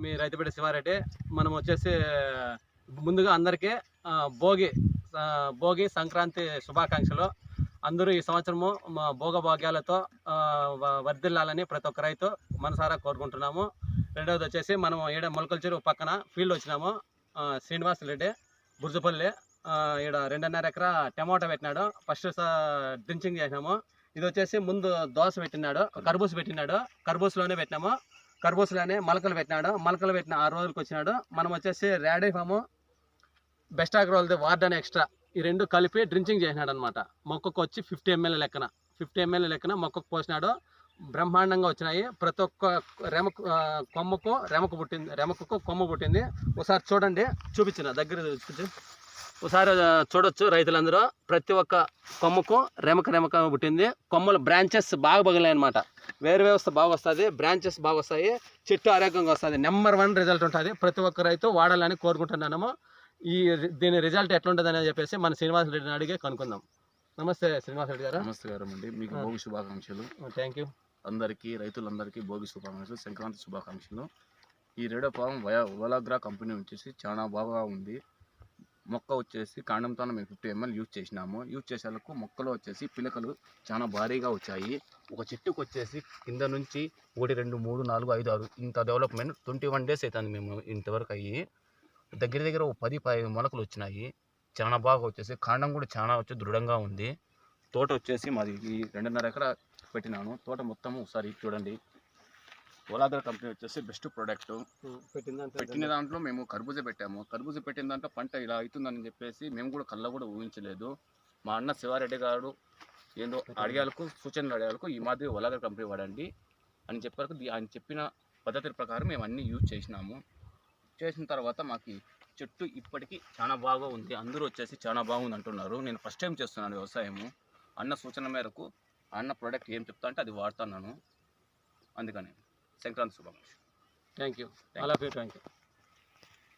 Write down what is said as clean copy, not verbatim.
మీ రైతుపేట శివారెడ్డి. మనం వచ్చేసి ముందుగా అందరికీ భోగి సంక్రాంతి శుభాకాంక్షలు. అందరూ ఈ సంవత్సరము భోగభాగ్యాలతో వర్ధిల్లాలని ప్రతి ఒక్క రైతు మనసారా కోరుకుంటున్నాము. రెండవది వచ్చేసి మనం ఈడ మొలకల చెరువు పక్కన ఫీల్డ్ వచ్చినాము. శ్రీనివాస్ రెడ్డి బుర్జుపల్లి ఈడ 2.5 ఎకరా టమాటా పెట్టినాడు. ఫస్ట్ డ్రించింగ్ చేసినాము. ఇది వచ్చేసి ముందు దోశ పెట్టినాడు, కర్బూజ పెట్టినాడు. కర్బూజలోనే పెట్టినాము. కర్బూజలోనే మొలకలు పెట్టినాడు. మొలకలు పెట్టిన 6 రోజులకు వచ్చినాడు. మనం వచ్చేసి ర్యాడీ ఫాము బెస్ట్ అగ్రోల్ది వార్డన్ ఎక్స్ట్రా ఈ రెండు కలిపి డ్రించింగ్ చేసినాడు అనమాట. మొక్కకు వచ్చి 50 ml లెక్కన మొక్కకు పోసినాడు. బ్రహ్మాండంగా వచ్చినాయి. ప్రతి ఒక్క రెమకు కొమ్మ పుట్టింది. ఒకసారి చూడండి, చూపించిన దగ్గర ఒకసారి చూడొచ్చు రైతులందరూ. ప్రతి ఒక్క కొమ్మకు రెమక పుట్టింది. కొమ్మలు బ్రాంచెస్ బాగా పగిలాయి అనమాట. వేరు వ్యవస్థ బాగా వస్తుంది, బ్రాంచెస్ బాగా వస్తాయి, చెట్టు ఆరోగ్యంగా వస్తుంది. నెంబర్ 1 రిజల్ట్ ఉంటుంది. ప్రతి ఒక్క రైతు వాడాలని కోరుకుంటున్నాము. దీని రిజల్ట్ ఎట్లుంటుంది అని చెప్పేసి మన శ్రీనివాస్ రెడ్డిని అడిగి కనుక్కుందాం. నమస్తే శ్రీనివాస్ రెడ్డి గారు. నమస్కారం అండి. మీకు భోగి శుభాకాంక్షలు. Thank you. అందరికీ రైతులందరికీ భోగి శుభాకాంక్షలు, సంక్రాంతి శుభాకాంక్షలు. ఈ రేడోఫామ్ వలాగ్రా కంపెనీ వచ్చేసి చాలా బాగా ఉంది. మొక్క వచ్చేసి కాండంతో మేము 50 ml యూజ్ చేసినాము. యూజ్ చేసేందుకు మొక్కలో వచ్చేసి పిలకలు చాలా భారీగా వచ్చాయి. ఒక చెట్టుకు వచ్చేసి కింద నుంచి 1, 2, 3, 4, 5, 6 ఇంత డెవలప్మెంట్ 21 days అవుతుంది మేము ఇంతవరకు అయ్యి. దగ్గర 10-15 మొలకలు వచ్చినాయి. చాలా బాగా వచ్చేసి కాండం కూడా చాలా వచ్చి దృఢంగా ఉంది. తోట వచ్చేసి మాది 2.5 ఎకరా పెట్టినాను. తోట మొత్తం ఒకసారి చూడండి. వలాగ్రా కంపెనీ వచ్చేసి బెస్ట్ ప్రోడక్ట్. పెట్టిన దాంట్లో మేము కర్బూజ పెట్టాము. కర్బూజ పెట్టిన దాంట్లో పంట ఇలా అవుతుందని చెప్పేసి మేము కూడా కళ్ళ కూడా ఊహించలేదు. మా అన్న శివారెడ్డి గారు ఏందో అడిగాలకు సూచనలు అడిగాలకు ఈ మాదిరి వలాగ్రా కంపెనీ వాడండి అని చెప్పారు. ఆయన చెప్పిన పద్ధతి ప్రకారం మేము అన్నీ యూజ్ చేసినాము. చేసిన తర్వాత మాకు చెట్టు ఇప్పటికీ చాలా బాగా ఉంది. అందరూ వచ్చేసి చాలా బాగుంది అంటున్నారు. నేను ఫస్ట్ టైం చేస్తున్నాను వ్యవసాయము. అన్న సూచన మేరకు అన్న ప్రోడక్ట్ ఏం చెప్తా అంటే అది వాడుతున్నాను. అందుకని సంక్రాంతి శుభాకాంక్షలు. Thank you.